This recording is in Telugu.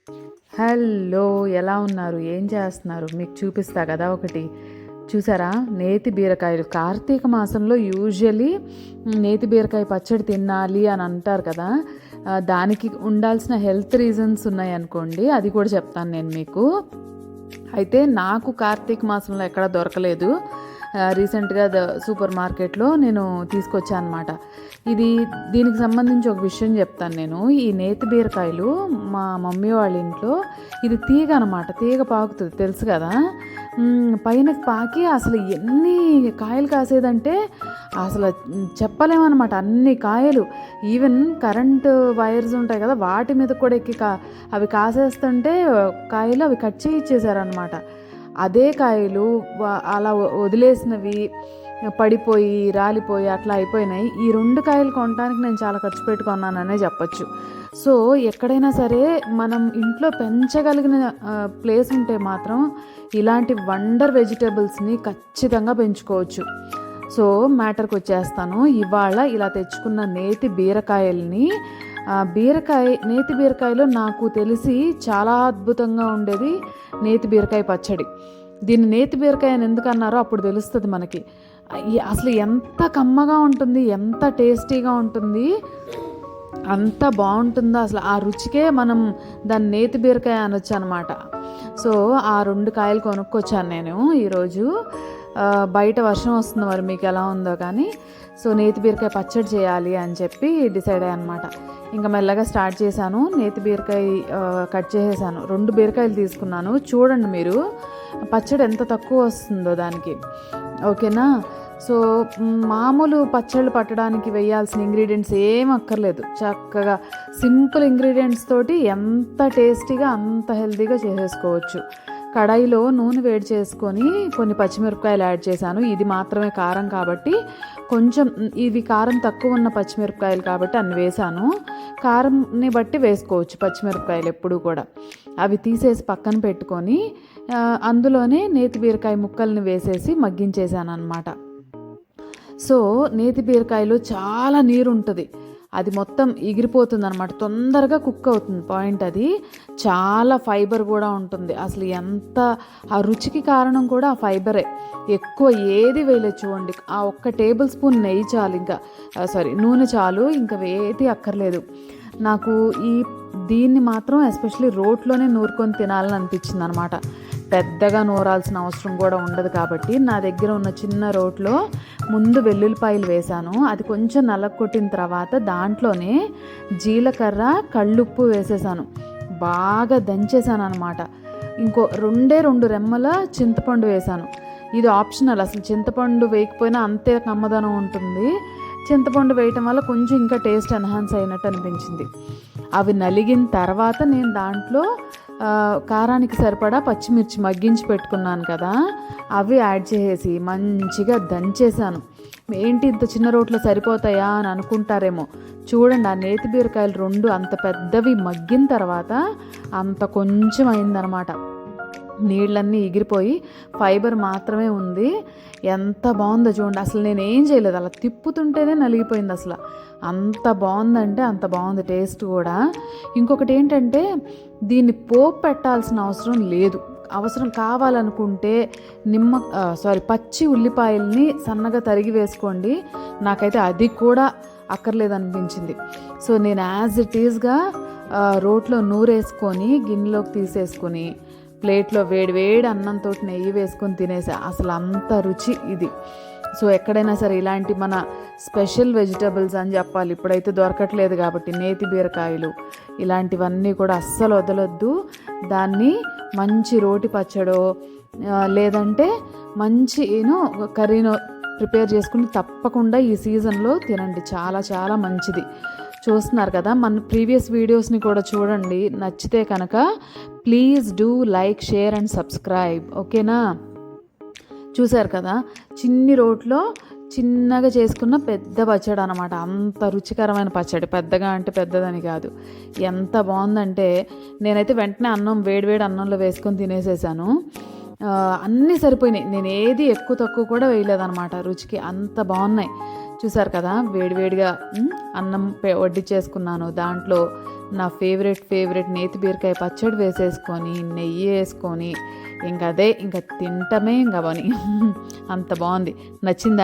హలో! ఎలా ఉన్నారు? ఏం చేస్తున్నారు? మీకు చూపిస్తా కదా ఒకటి. చూసారా? నేతి బీరకాయలు. కార్తీక మాసంలో యూజువల్లీ నేతి బీరకాయ పచ్చడి తినాలి అని అంటారు కదా! దానికి ఉండాల్సిన హెల్త్ రీజన్స్ ఉన్నాయనుకోండి. అది కూడా చెప్తాను నేను మీకు. అయితే నాకు కార్తీక మాసంలో ఎక్కడ దొరకలేదు. రీసెంట్‌గా సూపర్ మార్కెట్‌లో నేను తీసుకొచ్చా అనమాట. దీనికి సంబంధించి ఒక విషయం చెప్తాను నేను. ఈ నేతి బీరకాయలు మా మమ్మీ వాళ్ళ ఇంట్లో ఇది తీగ అనమాట. తీగ పాకుతది తెలుసు కదా! పైనకి పాకి అసలు ఎన్ని కాయలు కాసేదంటే అసలు చెప్పలేమనమాట. అన్ని కాయలు ఈవెన్ కరెంటు వైర్స్ ఉంటాయి కదా! వాటి మీద కూడా ఎక్కి అవి కాసేస్తుంటే కాయలు అవి కట్ చేయిచ్చేసారనమాట. అదే కాయలు అలా వదిలేసినవి పడిపోయి రాలిపోయి అట్లా అయిపోయినాయి. ఈ 2 కాయలు కొనడానికి నేను చాలా ఖర్చు పెట్టుకున్నాననే చెప్పచ్చు. సో ఎక్కడైనా సరే మనం ఇంట్లో పెంచగలిగిన ప్లేస్ ఉంటే మాత్రం ఇలాంటి వండర్ వెజిటేబుల్స్ని ఖచ్చితంగా పెంచుకోవచ్చు. సో మ్యాటర్కి వచ్చేస్తాను. ఇవాళ ఇలా తెచ్చుకున్న నేతి బీరకాయల్ని నేతి బీరకాయలో నాకు తెలిసి చాలా అద్భుతంగా ఉండేది నేతి బీరకాయ పచ్చడి. దీన్ని నేతి బీరకాయ అని ఎందుకు అన్నారో అప్పుడు తెలుస్తుంది మనకి. అసలు ఎంత కమ్మగా ఉంటుంది, ఎంత టేస్టీగా ఉంటుంది, అంత బాగుంటుందో అసలు. ఆ రుచికే మనం దాన్ని నేతి బీరకాయ అనొచ్చు అనమాట. సో ఆ 2 కాయలు కొనుక్కొచ్చాను నేను ఈరోజు. బయట వర్షం వస్తుంది, మరి మీకు ఎలా ఉందో కానీ. సో నేతి బీరకాయ పచ్చడి చేయాలి అని చెప్పి డిసైడ్ అయ్యాను అనమాట. ఇంకా మెల్లగా స్టార్ట్ చేశాను. నేతి బీరకాయ కట్ చేసేసాను. 2 బీరకాయలు తీసుకున్నాను. చూడండి మీరు పచ్చడి ఎంత తక్కువ వస్తుందో దానికి. ఓకేనా? సో మామూలు పచ్చళ్ళు పట్టడానికి వేయాల్సిన ఇంగ్రీడియంట్స్ ఏం అక్కర్లేదు. చక్కగా సింపుల్ ఇంగ్రీడియంట్స్ తోటి ఎంత టేస్టీగా అంత హెల్తీగా చేసేసుకోవచ్చు. కడాయిలో నూనె వేడి చేసుకొని కొన్ని పచ్చిమిరపకాయలు యాడ్ చేశాను. ఇది మాత్రమే కారం కాబట్టి కొంచెం, ఇవి కారం తక్కువ ఉన్న పచ్చిమిరపకాయలు కాబట్టి అన్ని వేశాను. కారంని బట్టి వేసుకోవచ్చు పచ్చిమిరపకాయలు ఎప్పుడు కూడా. అవి తీసేసి పక్కన పెట్టుకొని అందులోనే నేతి బీరకాయ ముక్కల్ని వేసేసి మగ్గించేసాను అనమాట. సో నేతి బీరకాయలో చాలా నీరు ఉంటుంది, అది మొత్తం ఎగిరిపోతుంది అనమాట. తొందరగా కుక్ అవుతుంది. పాయింట్ అది. చాలా ఫైబర్ కూడా ఉంటుంది. అసలు ఎంత ఆ రుచికి కారణం కూడా ఆ ఫైబరే. ఎక్కువ ఏది వేయలేదు చూడండి. ఆ 1 టేబుల్ స్పూన్ నెయ్యి చాలు, ఇంకా నూనె చాలు, ఇంకా ఏది అక్కర్లేదు. నాకు దీన్ని మాత్రం ఎస్పెషల్లీ రోట్లోనే నూరుకొని తినాలని అనిపించింది అనమాట. పెద్దగా నూరాల్సిన అవసరం కూడా ఉండదు కాబట్టి నా దగ్గర ఉన్న చిన్న రోట్లో ముందు వెల్లుల్లిపాయలు వేశాను. అది కొంచెం నలగొట్టిన తర్వాత దాంట్లోనే జీలకర్ర, కళ్ళుప్పు వేసేసాను. బాగా దంచేసాను అనమాట. ఇంకో 2 రెమ్మల చింతపండు వేశాను. ఇది ఆప్షనల్. అసలు చింతపండు వేయకపోయినా అంతే కమ్మదనం ఉంటుంది. చింతపండు వేయటం వల్ల కొంచెం ఇంకా టేస్ట్ ఎన్హాన్స్ అయినట్టు అనిపించింది. అవి నలిగిన తర్వాత నేను దాంట్లో కారానికి సరిపడా పచ్చిమిర్చి మగ్గించి పెట్టుకున్నాను కదా, అవి యాడ్ చేసేసి మంచిగా దంచేసాను. ఏంటి ఇంత చిన్న రోట్లో సరిపోతాయా అని అనుకుంటారేమో. చూడండి, ఆ నేతి బీరకాయలు 2 అంత పెద్దవి మగ్గిన తర్వాత అంత కొంచెం అయిందనమాట. నీళ్ళన్నీ ఎగిరిపోయి ఫైబర్ మాత్రమే ఉంది. ఎంత బాగుందో చూడండి. అసలు నేనేం చేయలేదు, అలా తిప్పుతుంటేనే నలిగిపోయింది. అసలు అంత బాగుందంటే అంత బాగుంది టేస్ట్ కూడా. ఇంకొకటి ఏంటంటే దీన్ని పోపు పెట్టాల్సిన అవసరం లేదు. అవసరం కావాలనుకుంటే పచ్చి ఉల్లిపాయల్ని సన్నగా తరిగి వేసుకోండి. నాకైతే అది కూడా అక్కర్లేదు అనిపించింది. సో నేను యాజ్ ఇట్ ఈజ్గా రోట్లో నూరేసుకొని గిన్నెలోకి తీసేసుకొని ప్లేట్లో వేడి అన్నంతో నెయ్యి వేసుకొని తినేసా. అసలు అంత రుచి ఇది. సో ఎక్కడైనా సరే ఇలాంటి మన స్పెషల్ వెజిటబుల్స్ అని చెప్పాలి, ఇప్పుడైతే దొరకట్లేదు కాబట్టి నేతి బీరకాయలు ఇలాంటివన్నీ కూడా అస్సలు వదలొద్దు. దాన్ని మంచి రోటి పచ్చడో లేదంటే మంచి కర్రీనో ప్రిపేర్ చేసుకుని తప్పకుండా ఈ సీజన్లో తినండి. చాలా చాలా మంచిది. చూస్తున్నారు కదా, మన ప్రీవియస్ వీడియోస్ని కూడా చూడండి. నచ్చితే కనుక please do like, share and subscribe. ఓకేనా? చూసారు కదా, చిన్ని రోట్లో చిన్నగా చేసుకున్న పెద్ద పచ్చడి అనమాట. అంత రుచికరమైన పచ్చడి. పెద్దగా అంటే పెద్దదని కాదు. ఎంత బాగుందంటే నేనైతే వెంటనే వేడివేడి అన్నంలో వేసుకొని తినేసేసాను. అన్నీ సరిపోయినాయి. నేను ఏది ఎక్కువ తక్కువ కూడా వేయలేదన్నమాట. రుచికి అంత బాగున్నాయి. చూసారు కదా, వేడివేడిగా అన్నం వడ్డించేసుకున్నాను. దాంట్లో నా ఫేవరెట్ నేతి బీరకాయ పచ్చడి వేసేసుకొని నెయ్యి వేసుకొని ఇంకా తింటమే ఇంకా పని అంత బాగుంది. నచ్చిందా?